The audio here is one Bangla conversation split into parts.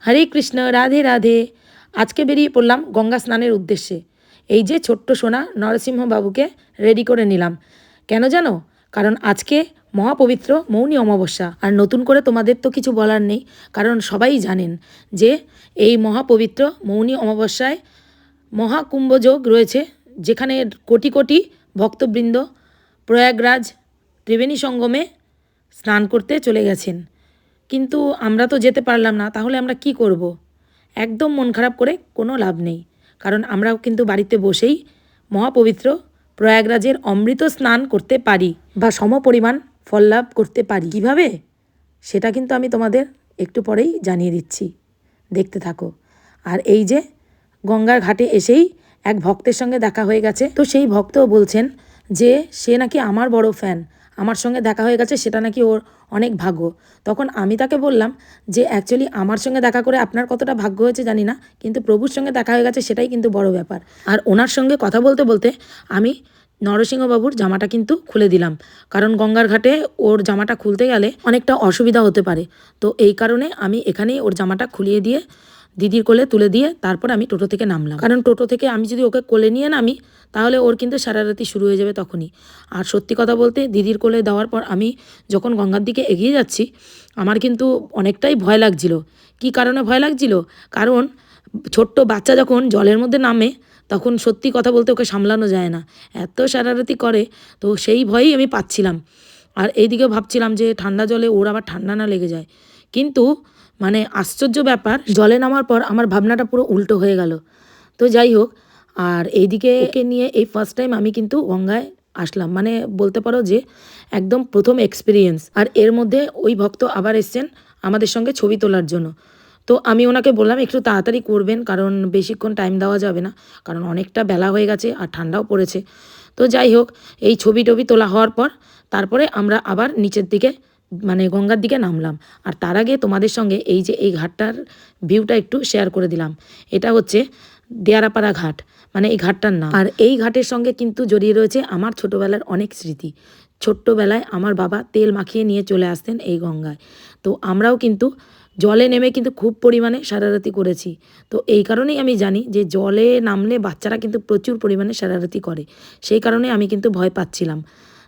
হরে কৃষ্ণ, রাধে রাধে। আজকে বেরিয়ে পড়লাম গঙ্গা স্নানের উদ্দেশ্যে। এই যে ছোট্ট সোনা নরসিংহবাবুকে রেডি করে নিলাম। কেন জানো? কারণ আজকে মহাপবিত্র মৌনী অমাবস্যা। আর নতুন করে তোমাদের তো কিছু বলার নেই, কারণ সবাই জানেন যে এই মহাপবিত্র মৌনী অমাবস্যায় মহাকুম্ভযোগ রয়েছে, যেখানে কোটি কোটি ভক্তবৃন্দ প্রয়াগরাজ ত্রিবেণী সঙ্গমে স্নান করতে চলে গেছেন। কিন্তু আমরা তো যেতে পারলাম না, তাহলে আমরা কি করব? একদম মন খারাপ করে কোনো লাভ নেই, কারণ আমরাও কিন্তু বাড়িতে বসেই মহাপবিত্র প্রয়াগরাজের অমৃত স্নান করতে পারি বা সমপরিমাণ ফল লাভ করতে পারি। কীভাবে, সেটা কিন্তু আমি তোমাদের একটু পরেই জানিয়ে দিচ্ছি, দেখতে থাকো। আর এই যে গঙ্গার ঘাটে এসেই এক ভক্তের সঙ্গে দেখা হয়ে গেছে। তো সেই ভক্ত বলছেন যে সে নাকি আমার বড় ফ্যান, আমার সঙ্গে দেখা হয়ে গেছে, সেটা নাকি ওর অনেক ভাগ্য। তখন আমি তাকে বললাম যে অ্যাকচুয়ালি আমার সঙ্গে দেখা করে আপনার কতটা ভাগ্য হয়েছে জানি না, কিন্তু প্রভুর সঙ্গে দেখা হয়ে গেছে, সেটাই কিন্তু বড় ব্যাপার। আর ওনার সঙ্গে কথা বলতে বলতে আমি নরসিংহবাবুর জামাটা কিন্তু খুলে দিলাম, কারণ গঙ্গার ঘাটে ওর জামাটা খুলতে গেলে অনেকটা অসুবিধা হতে পারে। তো এই কারণে আমি এখানেই ওর জামাটা খুলিয়ে দিয়ে দিদির কোলে তুলে দিয়ে তারপর আমি টোটো থেকে নামলাম। কারণ টোটো থেকে আমি যদি ওকে কোলে নিয়ে নামি, তাহলে ওর কিন্তু সারারাতি শুরু হয়ে যাবে তখনই। আর সত্যি কথা বলতে, দিদির কোলে দেওয়ার পর আমি যখন গঙ্গার দিকে এগিয়ে যাচ্ছি, আমার কিন্তু অনেকটাই ভয় লাগছিল। কি কারণে ভয় লাগছিল? কারণ ছোট্ট বাচ্চা যখন জলের মধ্যে নামে, তখন সত্যি কথা বলতে ওকে সামলানো যায় না, এত সারারাতি করে। তো সেই ভয়েই আমি পাচ্ছিলাম। আর এইদিকেও ভাবছিলাম যে ঠান্ডা জলে ওর আবার ঠান্ডা না লেগে যায়। কিন্তু মানে আশ্চর্য ব্যাপার, জলে নামার পর আমার ভাবনাটা পুরো উল্টো হয়ে গেল। তো যাই হোক, আর এইদিকে একে নিয়ে এই ফার্স্ট টাইম আমি কিন্তু গঙ্গায় আসলাম, মানে বলতে পারো যে একদম প্রথম এক্সপিরিয়েন্স। আর এর মধ্যে ওই ভক্ত আবার এসছেন আমাদের সঙ্গে ছবি তোলার জন্য। তো আমি ওনাকে বললাম একটু তাড়াতাড়ি করবেন, কারণ বেশিক্ষণ টাইম দেওয়া যাবে না, কারণ অনেকটা বেলা হয়ে গেছে আর ঠান্ডাও পড়েছে। তো যাই হোক, এই ছবি টবি তোলা হওয়ার পর তারপরে আমরা আবার নিচের দিকে মানে গঙ্গার দিকে নামলাম। আর তার আগে তোমাদের সঙ্গে এই যে এই ঘাটটার ভিউটা একটু শেয়ার করে দিলাম। এটা হচ্ছে দেয়ারাপাড়া ঘাট, মানে এই ঘাটটার নাম। আর এই ঘাটের সঙ্গে কিন্তু জড়িয়ে রয়েছে আমার ছোটোবেলার অনেক স্মৃতি। ছোট্টবেলায় আমার বাবা তেল মাখিয়ে নিয়ে চলে আসতেন এই গঙ্গায়। তো আমরাও কিন্তু জলে নেমে কিন্তু খুব পরিমাণে সারারাতি করেছি। তো এই কারণেই আমি জানি যে জলে নামলে বাচ্চারা কিন্তু প্রচুর পরিমাণে সারারাতি করে, সেই কারণে আমি কিন্তু ভয় পাচ্ছিলাম।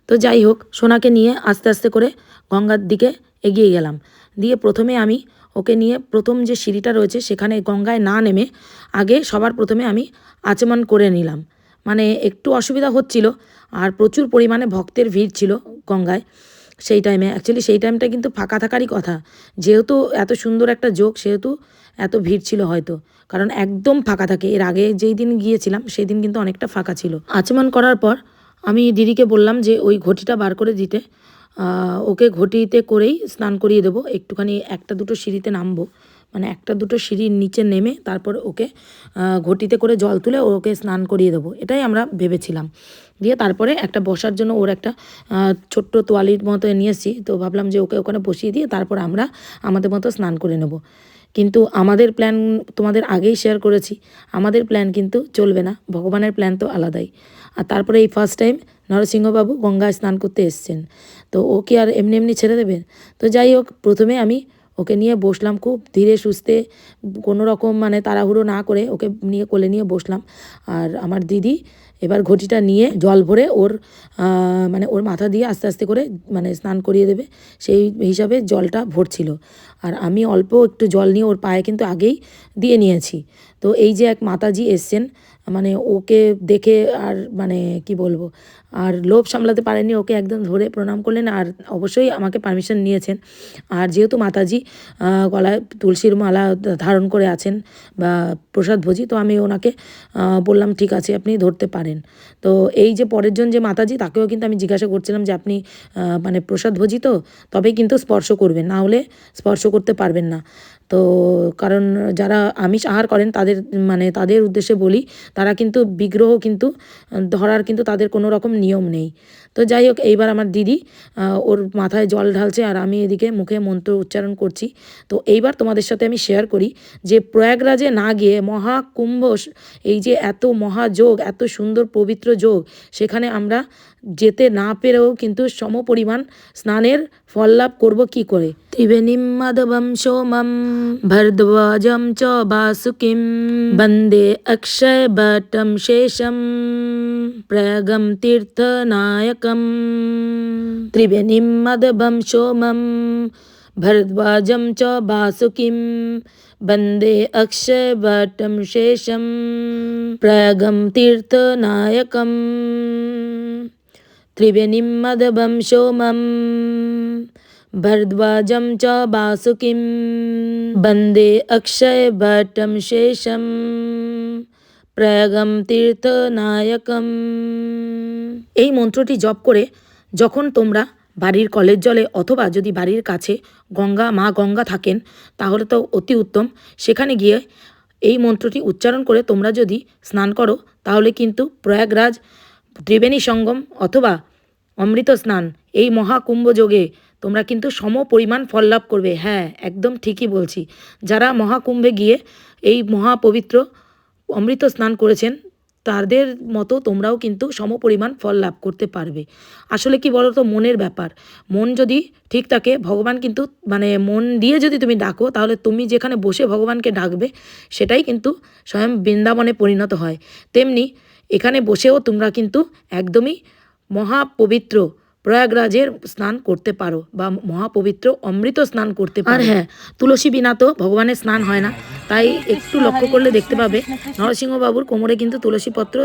তো যাই হোক, সোনাকে নিয়ে আস্তে আস্তে করে গঙ্গার দিকে এগিয়ে গেলাম। দিয়ে প্রথমে আমি ওকে নিয়ে প্রথম যে সিঁড়িটা রয়েছে সেখানে গঙ্গায় না নেমে আগে সবার প্রথমে আমি আচমন করে নিলাম। মানে একটু অসুবিধা হচ্ছিল, আর প্রচুর পরিমাণে ভক্তের ভিড় ছিল গঙ্গায় সেই টাইমে। অ্যাকচুয়ালি সেই টাইমটা কিন্তু ফাঁকা থাকারই কথা, যেহেতু এত সুন্দর একটা যোগ, সেহেতু এত ভিড় ছিল হয়তো, কারণ একদম ফাঁকা থাকে। এর আগে যেই দিন গিয়েছিলাম সেই দিন কিন্তু অনেকটা ফাঁকা ছিল। আচমন করার পর আমি দিদিকে বললাম যে ওই ঘটিটা বার করে দিতে। ওকে ঘটিতে করেই স্নান করিয়ে দেবো, একটুখানি একটা দুটো সিঁড়িতে নামবো, মানে একটা দুটো সিঁড়ির নিচে নেমে তারপর ওকে ঘটিতে করে জল তুলে ওকে স্নান করিয়ে দেবো, এটাই আমরা ভেবেছিলাম। দিয়ে তারপরে একটা বসার জন্য ওর একটা ছোট্ট তোয়ালির মতো নিয়ে এসেছি, তো ভাবলাম যে ওকে ওখানে বসিয়ে দিয়ে তারপর আমরা আমাদের মতো স্নান করে নেব। কিন্তু আমাদের প্ল্যান তোমাদের আগেই শেয়ার করেছি, আমাদের প্ল্যান কিন্তু চলবে না, ভগবানের প্ল্যান তো আলাদাই। আর তারপরে এই ফার্স্ট টাইম নরসিংহবাবু গঙ্গায় স্নান করতে এসছেন, তো ও কি আর এমনি এমনি ছেড়ে দেবেন? তো যাই হোক, প্রথমে আমি ওকে নিয়ে বসলাম খুব ধীরে সুস্থে, কোনো রকম মানে তাড়াহুড়ো না করে ওকে নিয়ে কোলে নিয়ে বসলাম। আর আমার দিদি এবার ঘটিটা নিয়ে জল ভরে ওর মানে ওর মাথা দিয়ে আস্তে আস্তে করে মানে স্নান করিয়ে দেবে, সেই হিসাবে জলটা ভরছিল। আর আমি অল্প একটু জল নিয়ে ওর পায়ে কিন্তু আগেই দিয়ে নিয়েছি। তো এই যে এক মাতাজি এসছেন, মানে ওকে দেখে আর মানে কি বলবো, আর লোভ সামলাতে পারেনি, ওকে একদম ধরে প্রণাম করলেন, আর অবশ্যই আমাকে পারমিশন নিয়েছেন। আর যেহেতু মাতাজি গলায় তুলসীর মালা ধারণ করে আছেন বা প্রসাদ ভোজি, তো আমি ওনাকে বললাম ঠিক আছে আপনি ধরতে পারেন। তো এই যে পরের জন যে মাতাজি, তাকেও কিন্তু আমি জিজ্ঞাসা করছিলাম যে আপনি মানে প্রসাদ ভোজি তো, তবেই কিন্তু স্পর্শ করবেন, না হলে স্পর্শ করতে পারবেন না। তো কারণ যারা আমিষ আহার করেন তাদের মানে তাদের উদ্দেশ্যে বলি, তারা কিন্তু বিগ্রহ কিন্তু ধরার কিন্তু তাদের কোনো রকম নিয়ম নেই। তো যাই হোক, এইবার আমার দিদি ওর মাথায় জল ঢালছে আর আমি এদিকে মুখে মন্ত্র উচ্চারণ করছি। তো এইবার তোমাদের সাথে আমি শেয়ার করি যে প্রয়াগরাজে না গিয়ে মহাকুম্ভ, এই যে এত মহাযোগ, এত সুন্দর পবিত্র যোগ, সেখানে আমরা যেতে না পেরেও কিন্তু সমপরিমাণ স্নানের ফল লাভ করব কি করে। ত্রিবেণীম মাধবম সোমম ভরদ্বাজম চ বাসুকিম বন্দে অক্ষয় বটম শেষম প্রয়াগম তীর্থনায়কম। ত্রিবেণীম মাধবম সোমম ভরদ্বাজম চ বাসুকিম বন্দে অক্ষয় বটম শেষম প্রয়াগম তীর্থনায়কম। ত্রিবেণীম মাধবম সোমম ভরদ্বাজম চ বাসুকিম বন্দে অক্ষয় বটম শেষম প্রয়াগম তীর্থনায়কম। এই মন্ত্রটি জপ করে যখন তোমরা বাড়ির কলের জলে অথবা যদি বাড়ির কাছে মা গঙ্গা থাকেন তাহলে তো অতি উত্তম, সেখানে গিয়ে এই মন্ত্রটি উচ্চারণ করে তোমরা যদি স্নান করো তাহলে কিন্তু প্রয়াগরাজ ত্রিবেণী সঙ্গম অথবা অমৃত স্নান, এই মহাকুম্ভ যোগে তোমরা কিন্তু সম পরিমাণ ফল লাভ করবে। হ্যাঁ, একদম ঠিকই বলছি। যারা মহাকুম্ভে গিয়ে এই মহাপবিত্র অমৃত স্নান করেছেন তাদের মতো তোমরাও কিন্তু সমপরিমাণ ফল লাভ করতে পারবে। আসলে কি বলো তো, মনের ব্যাপার। মন যদি ঠিক থাকে, ভগবান কিন্তু মন দিয়ে যদি তুমি ডাকো তাহলে তুমি যেখানে বসে ভগবানকে ডাকবে সেটাই কিন্তু স্বয়ং বৃন্দাবনে পরিণত হয়। তেমনি এখানে বসেও তোমরা কিন্তু একদমই মহাপবিত্র প্রয়াগরাজের স্নান করতে পারো বা মহাপবিত্র অমৃত স্নান করতে পারো। আর হ্যাঁ, তুলসী বিনা তো ভগবানের স্নান হয় না, তাই একটু লক্ষ্য করলে দেখতে পাবে নরসিংহবাবুর কোমরে কিন্তু তুলসীপত্র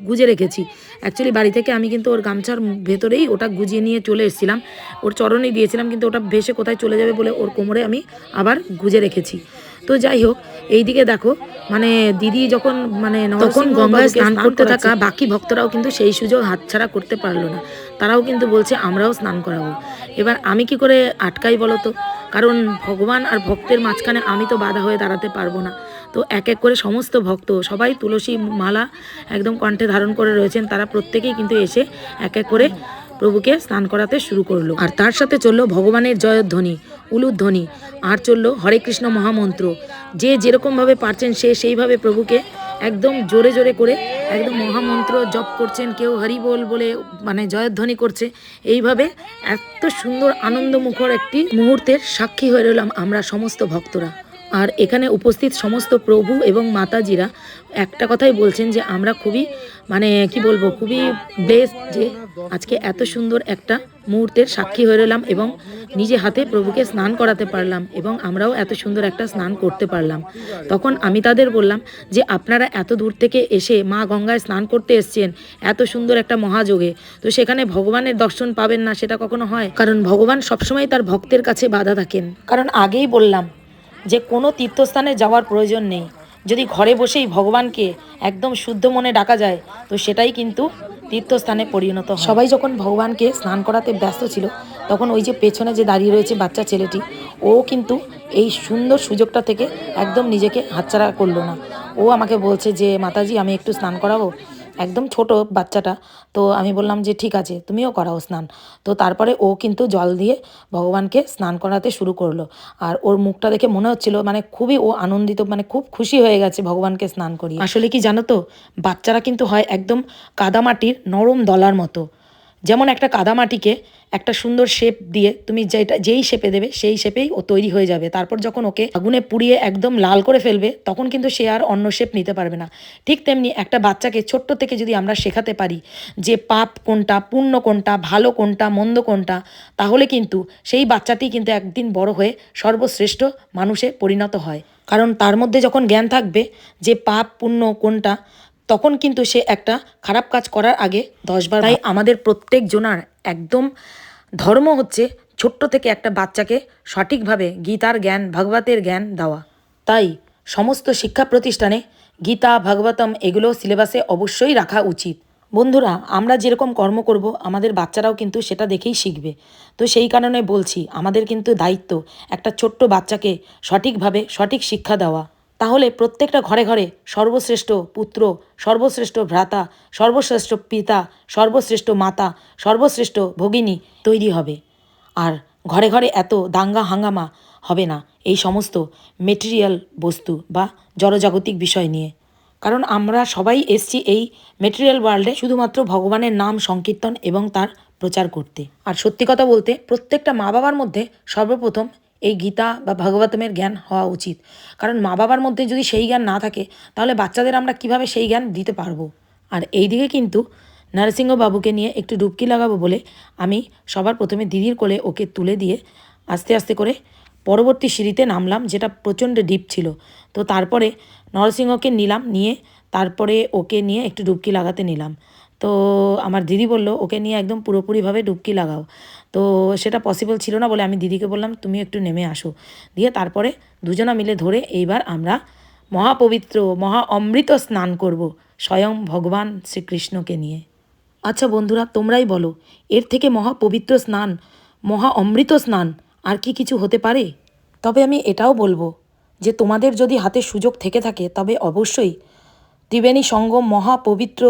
গুজে রেখেছি। অ্যাকচুয়ালি বাড়ি থেকে আমি কিন্তু ওর গামছার ভেতরেই ওটা গুজিয়ে নিয়ে চলে এসেছিলাম, ওর চরণে দিয়েছিলাম, কিন্তু ওটা ভেসে কোথায় চলে যাবে বলে ওর কোমরে আমি আবার গুজে রেখেছি। তো যাই হোক, এইদিকে দেখো দিদি যখন তখন গঙ্গায় স্নান করতে থাকা বাকি ভক্তরাও কিন্তু সেই সুযোগ হাতছাড়া করতে পারলো না। তারাও কিন্তু বলছে আমরাও স্নান করাবো। এবার আমি কি করে আটকাই বলো তো, কারণ ভগবান আর ভক্তের মাঝখানে আমি তো বাধা হয়ে দাঁড়াতে পারবো না। তো এক এক করে সমস্ত ভক্ত সবাই তুলসী মালা একদম কণ্ঠে ধারণ করে রয়েছেন, তারা প্রত্যেকেই কিন্তু এসে এক এক করে প্রভুকে স্নান করাতে শুরু করলো। আর তার সাথে চললো ভগবানের জয়ধ্বনি, উলুধ্বনি, আর চললো হরে কৃষ্ণ মহামন্ত্র। যে যেরকমভাবে পারছেন সে সেইভাবে প্রভুকে একদম জোরে জোরে করে একদম মহামন্ত্র জপ করছেন, কেউ হরি বল বলে জয়ধ্বনি করছে। এইভাবে এত সুন্দর আনন্দমুখর একটি মুহূর্তের সাক্ষী হয়ে রইলাম আমরা সমস্ত ভক্তরা। আর এখানে উপস্থিত সমস্ত প্রভু এবং মাতাজিরা একটা কথাই বলছেন যে আমরা খুবই কি বলবো, খুবই ব্লেসড যে আজকে এত সুন্দর একটা মুহূর্তের সাক্ষী হয়ে রইলাম এবং নিজে হাতে প্রভুকে স্নান করাতে পারলাম এবং আমরাও এত সুন্দর একটা স্নান করতে পারলাম। তখন আমি তাদের বললাম যে আপনারা এত দূর থেকে এসে মা গঙ্গায় স্নান করতে এসছেন এত সুন্দর একটা মহাযোগে, তো সেখানে ভগবানের দর্শন পাবেন না সেটা কখনো হয়? কারণ ভগবান সবসময় তার ভক্তের কাছে বাধা থাকেন। কারণ আগেই বললাম যে কোনো তীর্থস্থানে যাওয়ার প্রয়োজন নেই, যদি ঘরে বসেই ভগবানকে একদম শুদ্ধ মনে ডাকা যায় তো সেটাই কিন্তু তীর্থস্থানে পরিণত হয়। সবাই যখন ভগবানকে স্নান করাতে ব্যস্ত ছিল তখন ওই যে পেছনে যে দাঁড়িয়ে রয়েছে বাচ্চা ছেলেটি, ও কিন্তু এই সুন্দর সুযোগটা থেকে একদম নিজেকে হাতছাড়া করলো না। ও আমাকে বলছে যে মাতাজি আমি একটু স্নান করাবো, একদম ছোট বাচ্চাটা। তো আমি বললাম যে ঠিক আছে তুমিও করাও স্নান। তো তারপরে ও কিন্তু জল দিয়ে ভগবানকে স্নান করাতে শুরু করলো। আর ওর মুখটা দেখে মনে হচ্ছিল খুবই ও আনন্দিত, খুব খুশি হয়ে গেছে ভগবানকে স্নান করিয়ে। আসলে কি জানো তো, বাচ্চারা কিন্তু হয় একদম কাদামাটির নরম দলার মতো। যেমন একটা কাদামাটিকে একটা সুন্দর শেপ দিয়ে তুমি যেই শেপে দেবে সেই শেপেই ও তৈরি হয়ে যাবে। তারপর যখন ওকে আগুনে পুড়িয়ে একদম লাল করে ফেলবে তখন কিন্তু সে আর অন্য শেপ নিতে পারবে না। ঠিক তেমনি একটা বাচ্চাকে ছোট্ট থেকে যদি আমরা শেখাতে পারি যে পাপ কোনটা, পুণ্য কোনটা, ভালো কোনটা, মন্দ কোনটা, তাহলে কিন্তু সেই বাচ্চাটি কিন্তু একদিন বড় হয়ে সর্বশ্রেষ্ঠ মানুষে পরিণত হয়। কারণ তার মধ্যে যখন জ্ঞান থাকবে যে পাপ পুণ্য কোনটা, তখন কিন্তু সে একটা খারাপ কাজ করার আগে 10 বার। তাই আমাদের প্রত্যেক জনার একদম ধর্ম হচ্ছে ছোট্ট থেকে একটা বাচ্চাকে সঠিকভাবে গীতার জ্ঞান, ভাগবতের জ্ঞান দেওয়া। তাই সমস্ত শিক্ষা প্রতিষ্ঠানে গীতা, ভাগবতম এগুলো সিলেবাসে অবশ্যই রাখা উচিত। বন্ধুরা, আমরা যেরকম কর্ম করব আমাদের বাচ্চারাও কিন্তু সেটা দেখেই শিখবে। তো সেই কারণে বলছি আমাদের কিন্তু দায়িত্ব একটা ছোট্ট বাচ্চাকে সঠিকভাবে সঠিক শিক্ষা দেওয়া। তাহলে প্রত্যেকটা ঘরে ঘরে সর্বশ্রেষ্ঠ পুত্র, সর্বশ্রেষ্ঠ ভ্রাতা, সর্বশ্রেষ্ঠ পিতা, সর্বশ্রেষ্ঠ মাতা, সর্বশ্রেষ্ঠ ভগিনী তৈরি হবে। আর ঘরে ঘরে এত দাঙ্গা হাঙ্গামা হবে না এই সমস্ত মেটেরিয়াল বস্তু বা জড়জাগতিক বিষয় নিয়ে। কারণ আমরা সবাই এসছি এই মেটেরিয়াল ওয়ার্ল্ডে শুধুমাত্র ভগবানের নাম সংকীর্তন এবং তার প্রচার করতে। আর সত্যি কথা বলতে প্রত্যেকটা মা বাবার মধ্যে সর্বপ্রথম এই গীতা বা ভাগবতমের জ্ঞান হওয়া উচিত। কারণ মা বাবার মধ্যে যদি সেই জ্ঞান না থাকে তাহলে বাচ্চাদের আমরা কিভাবে সেই জ্ঞান দিতে পারবো। আর এই দিকে কিন্তু নরসিংহবাবুকে নিয়ে একটু ডুবকি লাগাবো বলে আমি সবার প্রথমে দিদির কোলে ওকে তুলে দিয়ে আস্তে আস্তে করে পরবর্তী সিঁড়িতে নামলাম, যেটা প্রচণ্ড ডিপ ছিল। তো তারপরে নরসিংহকে নিলাম, নিয়ে তারপরে ওকে নিয়ে একটু ডুবকি লাগাতে নিলাম। তো আমার দিদি বলল ওকে নিয়ে একদম পুরোপুরিভাবে ডুবকি লাগাও। তো সেটা পসিবল ছিল না বলে আমি দিদিকে বললাম তুমি একটু নেমে আসো। দিয়ে তারপরে দুজনা মিলে ধরে এইবার আমরা মহাপবিত্র মহা অমৃত স্নান করব স্বয়ং ভগবান শ্রীকৃষ্ণকে নিয়ে। আচ্ছা বন্ধুরা, তোমরাই বলো, এর থেকে মহা পবিত্র স্নান, মহা অমৃত স্নান আর কি কিছু হতে পারে? তবে আমি এটাও বলবো যে তোমাদের যদি হাতে সুযোগ থেকে থাকে তবে অবশ্যই ত্রিবেণী সঙ্গম মহাপবিত্র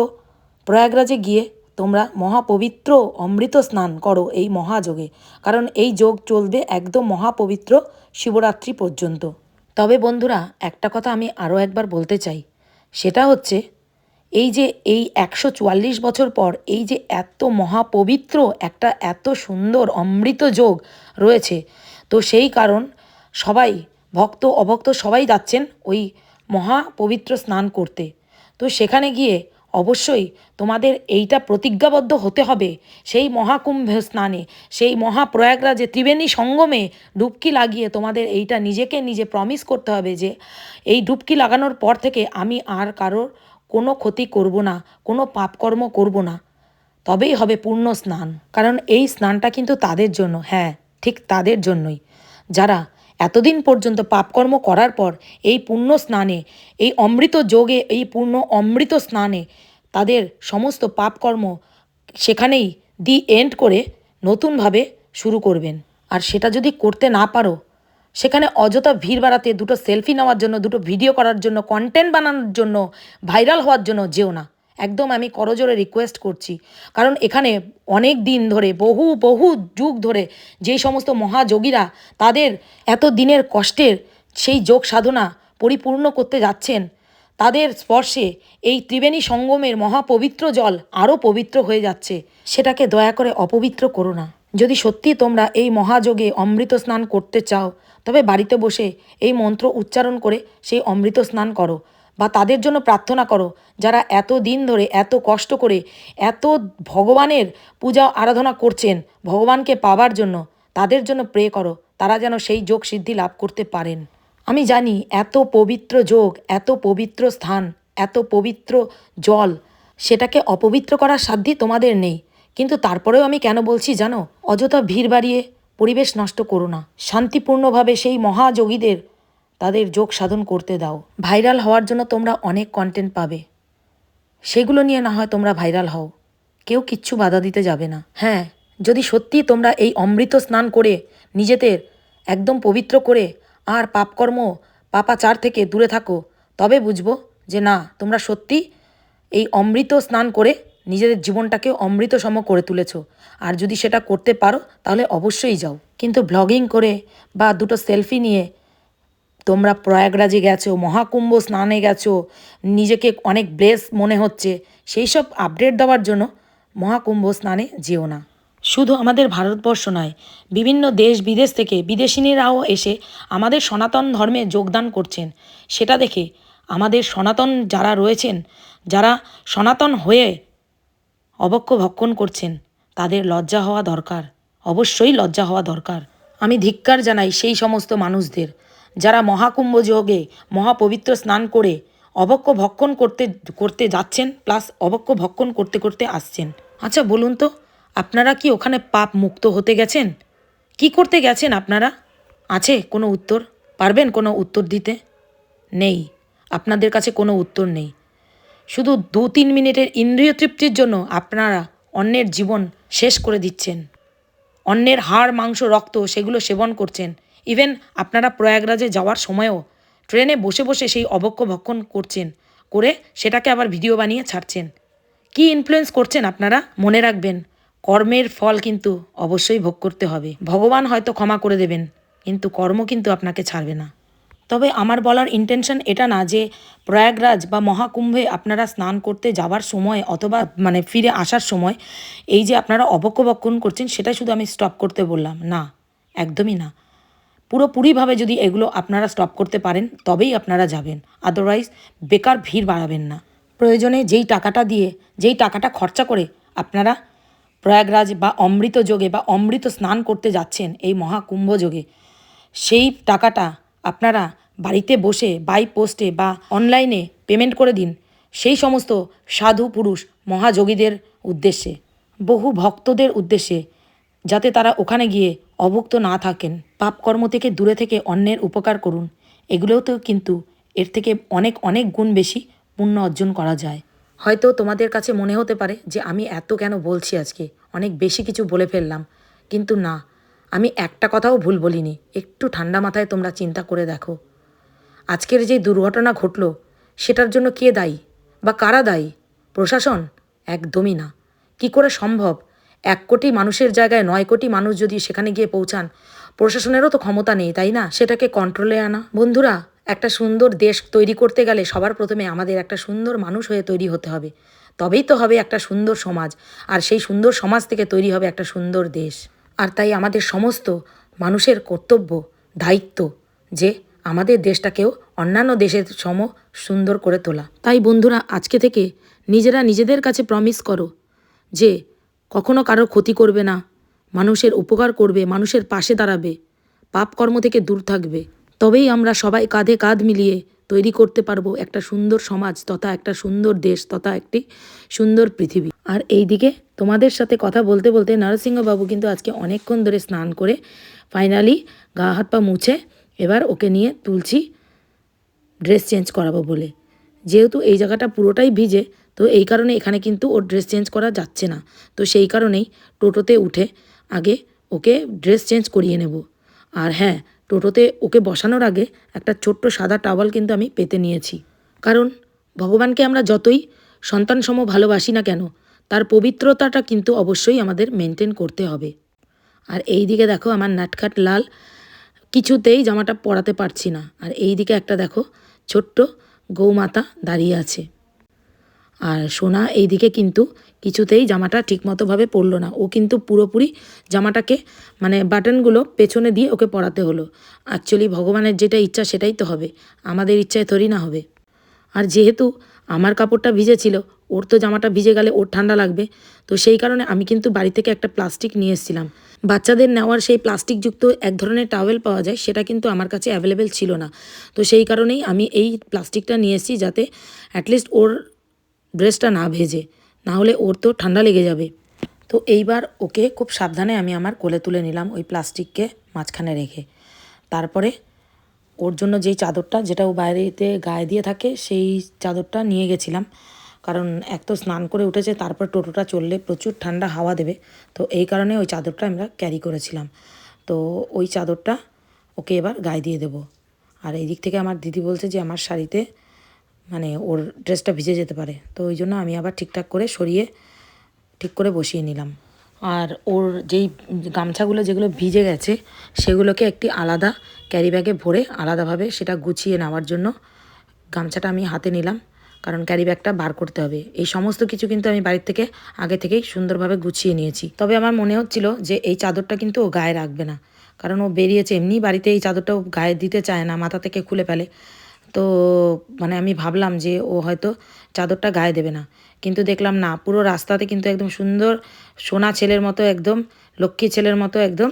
প্রয়াগরাজে গিয়ে তোমরা মহাপবিত্র অমৃত স্নান করো এই মহাযোগে। কারণ এই যোগ চলবে একদম মহাপবিত্র শিবরাত্রি পর্যন্ত। তবে বন্ধুরা, একটা কথা আমি আরও একবার বলতে চাই, সেটা হচ্ছে এই যে এই 144 বছর পর এই যে এত মহাপবিত্র একটা এত সুন্দর অমৃত যোগ রয়েছে, তো সেই কারণ সবাই ভক্ত অভক্ত সবাই যাচ্ছেন ওই মহাপবিত্র স্নান করতে। তো সেখানে গিয়ে অবশ্যই তোমাদের এইটা প্রতিজ্ঞাবদ্ধ হতে হবে সেই মহাকুম্ভ স্নানে, সেই মহাপ্রয়াগরাজে ত্রিবেণী সঙ্গমে ডুবকি লাগিয়ে তোমাদের এইটা নিজেকে নিজে প্রমিস করতে হবে যে এই ডুবকি লাগানোর পর থেকে আমি আর কারোর কোনো ক্ষতি করব না, কোনো পাপকর্ম করব না, তবেই হবে পূর্ণ স্নান। কারণ এই স্নানটা কিন্তু তাদের জন্য, হ্যাঁ ঠিক তাদের জন্যই, যারা এতদিন পর্যন্ত পাপকর্ম করার পর এই পুণ্য স্নানে, এই অমৃত যোগে, এই পূর্ণ অমৃত স্নানে তাদের সমস্ত পাপকর্ম সেখানেই দি এন্ড করে নতুনভাবে শুরু করবেন। আর সেটা যদি করতে না পারো, সেখানে অযথা ভিড় বাড়াতে, দুটো সেলফি নেওয়ার জন্য, দুটো ভিডিও করার জন্য, কন্টেন্ট বানানোর জন্য, ভাইরাল হওয়ার জন্য যেও না। একদম আমি করজোরে রিকোয়েস্ট করছি। কারণ এখানে অনেক দিন ধরে, বহু বহু যুগ ধরে যেই সমস্ত মহাযোগীরা তাদের এত দিনের কষ্টের সেই যোগ সাধনা পরিপূর্ণ করতে যাচ্ছেন, তাদের স্পর্শে এই ত্রিবেণী সঙ্গমের মহাপবিত্র জল আরও পবিত্র হয়ে যাচ্ছে। সেটাকে দয়া করে অপবিত্র করো না। যদি সত্যি তোমরা এই মহাযোগে অমৃত স্নান করতে চাও, তবে বাড়িতে বসে এই মন্ত্র উচ্চারণ করে সেই অমৃত স্নান করো, বা তাদের জন্য প্রার্থনা করো যারা এত দিন ধরে এত কষ্ট করে এত ভগবানের পূজা আরাধনা করছেন ভগবানকে পাওয়ার জন্য, তাদের জন্য প্রে করো তারা যেন সেই যোগ সিদ্ধি লাভ করতে পারেন। আমি জানি এত পবিত্র যোগ, এত পবিত্র স্থান, এত পবিত্র জল, সেটাকে অপবিত্র করার সাধ্যই তোমাদের নেই। কিন্তু তারপরেও আমি কেন বলছি জানো, অযথা ভিড় বাড়িয়ে পরিবেশ নষ্ট করো না। শান্তিপূর্ণভাবে সেই মহাযোগীদের তাদের যোগ সাধন করতে দাও। ভাইরাল হওয়ার জন্য তোমরা অনেক কন্টেন্ট পাবে, সেগুলো নিয়ে না হয় তোমরা ভাইরাল হও, কেউ কিচ্ছু বাধা দিতে যাবে না। হ্যাঁ, যদি সত্যি তোমরা এই অমৃত স্নান করে নিজেদের একদম পবিত্র করে আর পাপকর্ম পাপাচার থেকে দূরে থাকো, তবে বুঝবো যে না, তোমরা সত্যি এই অমৃত স্নান করে নিজেদের জীবনটাকে অমৃতসম করে তুলেছো। আর যদি সেটা করতে পারো তাহলে অবশ্যই যাও। কিন্তু ব্লগিং করে বা দুটো সেলফি নিয়ে তোমরা প্রয়াগরাজে গেছো, মহাকুম্ভ স্নানে গেছো, নিজেকে অনেক ব্লেস মনে হচ্ছে, সেই সব আপডেট দেওয়ার জন্য মহাকুম্ভ স্নানে যেও না। শুধু আমাদের ভারতবর্ষ নয়, বিভিন্ন দেশ বিদেশ থেকে বিদেশিনীরাও এসে আমাদের সনাতন ধর্মে যোগদান করছেন। সেটা দেখে আমাদের সনাতন যারা রয়েছেন, যারা সনাতন হয়ে অবক্ষ ভক্ষণ করছেন, তাদের লজ্জা হওয়া দরকার, অবশ্যই লজ্জা হওয়া দরকার। আমি ধিক্কার জানাই সেই সমস্ত মানুষদের যারা মহাকুম্ভ যোগে মহাপবিত্র স্নান করে অবক্ষ ভক্ষণ করতে করতে যাচ্ছেন, প্লাস অবক্ষ ভক্ষণ করতে করতে আসছেন। আচ্ছা বলুন তো, আপনারা কি ওখানে পাপ মুক্ত হতে গেছেন? কি করতে গেছেন আপনারা? আছে কোনো উত্তর? পারবেন কোনো উত্তর দিতে? নেই, আপনাদের কাছে কোনো উত্তর নেই। শুধু 2-3 মিনিটের ইন্দ্রিয় তৃপ্তির জন্য আপনারা অন্যের জীবন শেষ করে দিচ্ছেন, অন্যের হাড় মাংস রক্ত সেগুলো সেবন করছেন। ইভেন আপনারা প্রয়াগরাজে যাওয়ার সময়ও ট্রেনে বসে বসে সেই অবক্ষ ভক্ষণ করছেন, করে সেটাকে আবার ভিডিও বানিয়ে ছাড়ছেন। কি ইনফ্লুয়েন্স করছেন আপনারা? মনে রাখবেন, কর্মের ফল কিন্তু অবশ্যই ভোগ করতে হবে। ভগবান হয়তো ক্ষমা করে দেবেন, কিন্তু কর্ম কিন্তু আপনাকে ছাড়বে না। তবে আমার বলার ইন্টেনশন এটা না যে প্রয়াগরাজ বা মহাকুম্ভে আপনারা স্নান করতে যাবার সময় অথবা ফিরে আসার সময় এই যে আপনারা অবক্ষবক্ষণ করছেন সেটা শুধু আমি স্টপ করতে বললাম না, একদমই না। পুরোপুরিভাবে যদি এগুলো আপনারা স্টপ করতে পারেন তবেই আপনারা যাবেন, আদারওয়াইজ বেকার ভিড় বাড়াবেন না। প্রয়োজনে যেই টাকাটা খরচা করে আপনারা প্রয়াগরাজ বা অমৃত যোগে বা অমৃত স্নান করতে যাচ্ছেন এই মহাকুম্ভ যোগে, সেই টাকাটা আপনারা বাড়িতে বসে বাই পোস্টে বা অনলাইনে পেমেন্ট করে দিন সেই সমস্ত সাধু পুরুষ মহাযোগীদের উদ্দেশ্যে, বহু ভক্তদের উদ্দেশ্যে, যাতে তারা ওখানে গিয়ে অভুক্ত না থাকেন। পাপকর্ম থেকে দূরে থেকে অন্যের উপকার করুন। এগুলোতেও কিন্তু এর থেকে অনেক অনেক গুণ বেশি পুণ্য অর্জন করা যায়। হয়তো তোমাদের কাছে মনে হতে পারে যে আমি এত কেন বলছি, আজকে অনেক বেশি কিছু বলে ফেললাম, কিন্তু না, আমি একটা কথাও ভুল বলিনি। একটু ঠান্ডা মাথায় তোমরা চিন্তা করে দেখো, আজকের যে দুর্ঘটনা ঘটল সেটার জন্য কে দায়ী বা কারা দায়ী? প্রশাসন? একদমই না। কি করে সম্ভব? 1 কোটি মানুষের জায়গায় 9 কোটি মানুষ যদি সেখানে গিয়ে পৌঁছান, প্রশাসনেরও তো ক্ষমতা নেই, তাই না, সেটাকে কন্ট্রোলে আনা? বন্ধুরা, একটা সুন্দর দেশ তৈরি করতে গেলে সবার প্রথমে আমাদের একটা সুন্দর মানুষ হয়ে তৈরি হতে হবে, তবেই তো হবে একটা সুন্দর সমাজ, আর সেই সুন্দর সমাজ থেকে তৈরি হবে একটা সুন্দর দেশ। আর তাই আমাদের সমস্ত মানুষের কর্তব্য, দায়িত্ব যে আমাদের দেশটাকেও অন্যান্য দেশের সম সুন্দর করে তোলা। তাই বন্ধুরা, আজকে থেকে নিজেরা নিজেদের কাছে প্রমিস করো যে কখনো কারোর ক্ষতি করবে না, মানুষের উপকার করবে, মানুষের পাশে দাঁড়াবে, পাপকর্ম থেকে দূর থাকবে। তবেই আমরা সবাই কাঁধে কাঁধ মিলিয়ে তৈরি করতে পারবো একটা সুন্দর সমাজ তথা একটা সুন্দর দেশ তথা একটি সুন্দর পৃথিবী। আর এই দিকে তোমাদের সাথে কথা বলতে বলতে নরসিংহবাবু কিন্তু আজকে অনেকক্ষণ ধরে স্নান করে ফাইনালি গা হাত পা মুছে এবার ওকে নিয়ে তুলছি ড্রেস চেঞ্জ করাবো বলে। যেহেতু এই জায়গাটা পুরোটাই ভিজে, তো এই কারণে এখানে কিন্তু ওর ড্রেস চেঞ্জ করা যাচ্ছে না। তো সেই কারণেই টোটোতে উঠে আগে ওকে ড্রেস চেঞ্জ করিয়ে নেব। আর হ্যাঁ, টোটোতে ওকে বসানোর আগে একটা ছোট্ট সাদা টাওয়াল কিন্তু আমি পেতে নিয়েছি, কারণ ভগবানকে আমরা যতই সন্তানসম ভালোবাসি না কেন, তার পবিত্রতাটা কিন্তু অবশ্যই আমাদের মেনটেন করতে হবে। আর এই দিকে দেখো আমার নাটখাট লাল কিছুতেই জামাটা পরাতে পারছি না। আর এই দিকে একটা দেখো ছোট্ট গৌমাতা দাঁড়িয়ে আছে। আর সোনা এই দিকে কিন্তু কিছুতেই জামাটা ঠিকমতোভাবে পরলো না। ও কিন্তু পুরোপুরি জামাটাকে বাটনগুলো পেছনে দিয়ে ওকে পরাতে হলো। অ্যাকচুয়ালি ভগবানের যেটা ইচ্ছা সেটাই তো হবে, আমাদের ইচ্ছায় থরি না হবে। আর যেহেতু আমার কাপড়টা ভিজে ছিল, ওর তো জামাটা ভিজে গেলে ওর ঠান্ডা লাগবে, তো সেই কারণে আমি কিন্তু বাড়ি থেকে একটা প্লাস্টিক নিয়ে এসেছিলাম। বাচ্চাদের নেওয়ার সেই প্লাস্টিকযুক্ত এক ধরনের টাওয়েল পাওয়া যায়, সেটা কিন্তু আমার কাছে অ্যাভেলেবেল ছিল না। তো সেই কারণেই আমি এই প্লাস্টিকটা নিয়ে এসেছি, যাতে অ্যাটলিস্ট ওর ড্রেসটা না ভেজে, না হলে ওর তো ঠান্ডা লেগে যাবে। তো এইবার ওকে খুব সাবধানে আমি আমার কোলে তুলে নিলাম ওই প্লাস্টিককে মাঝখানে রেখে। তারপরে ওর জন্য যেই চাদরটা, যেটা ও বাইরেতে গায়ে দিয়ে থাকে, সেই চাদরটা নিয়ে গেছিলাম, কারণ এক তো স্নান করে উঠেছে, তারপর টোটোটা চললে প্রচুর ঠান্ডা হাওয়া দেবে, তো এই কারণে ওই চাদরটা আমরা ক্যারি করেছিলাম। তো ওই চাদরটা ওকে এবার গায়ে দিয়ে দেবো। আর এই দিক থেকে আমার দিদি বলছে যে আমার শাড়িতে ওর ড্রেসটা ভিজে যেতে পারে, তো ওই জন্য আমি আবার ঠিকঠাক করে সরিয়ে ঠিক করে বসিয়ে নিলাম। আর ওর যেই গামছাগুলো যেগুলো ভিজে গেছে সেগুলোকে একটি আলাদা ক্যারি ব্যাগে ভরে আলাদাভাবে সেটা গুছিয়ে নেওয়ার জন্য গামছাটা আমি হাতে নিলাম, কারণ ক্যারি ব্যাগটা বার করতে হবে। এই সমস্ত কিছু কিন্তু আমি বাড়ির থেকে আগে থেকেই সুন্দরভাবে গুছিয়ে নিয়েছি। তবে আমার মনে হচ্ছিল যে এই চাদরটা কিন্তু ও গায়ে রাখবে না, কারণ ও বেরিয়েছে এমনি বাড়িতে, এই চাদরটা ও গায়ে দিতে চায় না, মাথা থেকে খুলে ফেলে। তো আমি ভাবলাম যে ও হয়তো চাদরটা গায়ে দেবে না, কিন্তু দেখলাম না, পুরো রাস্তাতে কিন্তু একদম সুন্দর সোনা ছেলের মতো, একদম লক্ষ্মী ছেলের মতো একদম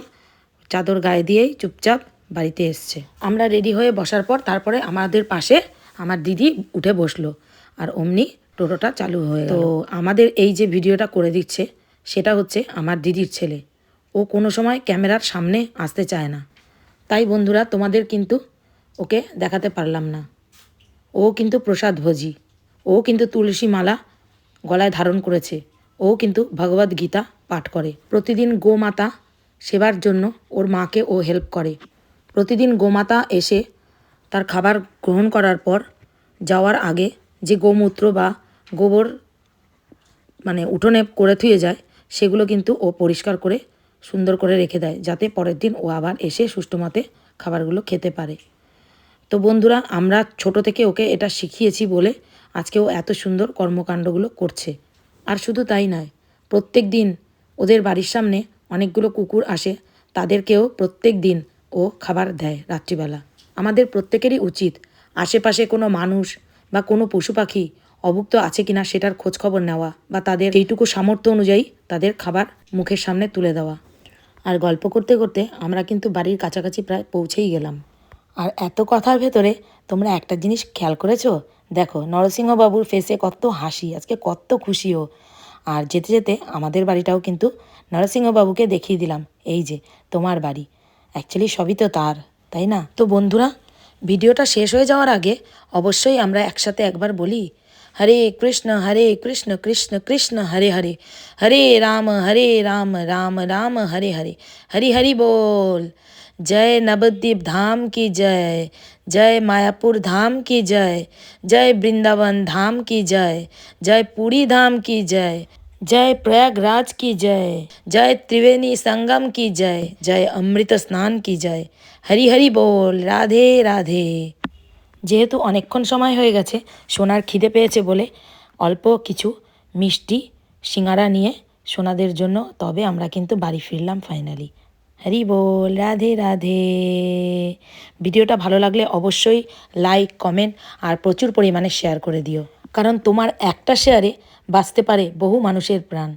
চাদর গায়ে দিয়েই চুপচাপ বাড়িতে এসছে। আমরা রেডি হয়ে বসার পর তারপরে আমাদের পাশে আমার দিদি উঠে বসলো, আর অমনি টোটোটা চালু হয়ে গেল। তো আমাদের এই যে ভিডিওটা করে দিচ্ছে সেটা হচ্ছে আমার দিদির ছেলে। ও কোনো সময় ক্যামেরার সামনে আসতে চায় না, তাই বন্ধুরা তোমাদের কিন্তু ওকে দেখাতে পারলাম না। ও কিন্তু প্রসাদ ভোজি, ও কিন্তু তুলসী মালা গলায় ধারণ করেছে, ও কিন্তু ভগবদ গীতা পাঠ করে। প্রতিদিন গোমাতা সেবার জন্য ওর মাকে ও হেল্প করে। প্রতিদিন গোমাতা এসে তার খাবার গ্রহণ করার পর যাওয়ার আগে যে গোমূত্র বা গোবর মানে উঠোনে করে থুয়ে যায়, সেগুলো কিন্তু ও পরিষ্কার করে সুন্দর করে রেখে দেয়, যাতে পরের দিন ও আবার এসে সুষ্ঠু মতে খাবারগুলো খেতে পারে। তো বন্ধুরা, আমরা ছোট থেকে ওকে এটা শিখিয়েছি বলে আজকে ও এত সুন্দর কর্মকাণ্ডগুলো করছে। আর শুধু তাই নয়, প্রত্যেক দিন ওদের বাড়ির সামনে অনেকগুলো কুকুর আসে, তাদেরকেও প্রত্যেক দিন ও খাবার দেয় রাত্রিবেলা। আমাদের প্রত্যেকেরই উচিত আশেপাশে কোনো মানুষ বা কোনো পশু পাখি অভুক্ত আছে কিনা সেটার খোঁজখবর নেওয়া বা তাদের এইটুকু সামর্থ্য অনুযায়ী তাদের খাবার মুখের সামনে তুলে দেওয়া। আর গল্প করতে করতে আমরা কিন্তু বাড়ির কাছাকাছি প্রায় পৌঁছেই গেলাম। আর এত কথার ভেতরে তোমরা একটা জিনিস খেয়াল করেছো? দেখো নরসিংহবাবুর ফেসে কত হাসি, আজকে কত খুশিও। আর যেতে যেতে আমাদের বাড়িটাও কিন্তু নরসিংহবাবুকে দেখিয়ে দিলাম, এই যে তোমার বাড়ি। অ্যাকচুয়ালি সবই তো তার, তাই না? তো বন্ধুরা, ভিডিওটা শেষ হয়ে যাওয়ার আগে অবশ্যই আমরা একসাথে একবার বলি, হরে কৃষ্ণ কৃষ্ণ কৃষ্ণ হরে হরে, হরে রাম রাম রাম হরে হরে, হরি হরি बोल। जय नवद्वीप धाम की जय, जय मायापुर धाम की जय, जय वृंदावन धाम की जय, जय पुरी धाम की जय, जय प्रयागराज की जय, जय त्रिवेणी संगम की जय, जय अमृत स्नान की जय। हरि हरि बोल। राधे राधे। যেহেতু অনেকক্ষণ সময় হয়ে গেছে, সোনার খিদে পেয়েছে বলে অল্প কিছু মিষ্টি সিঙ্গারা নিয়ে সোনাদের জন্য তবে আমরা কিন্তু বাড়ি ফিরলাম ফাইনালি। হরি বল। রাধে রাধে। ভিডিওটা ভালো লাগলে অবশ্যই লাইক, কমেন্ট আর প্রচুর পরিমাণে শেয়ার করে দিও, কারণ তোমার একটা শেয়ারে বাঁচতে পারে বহু মানুষের প্রাণ।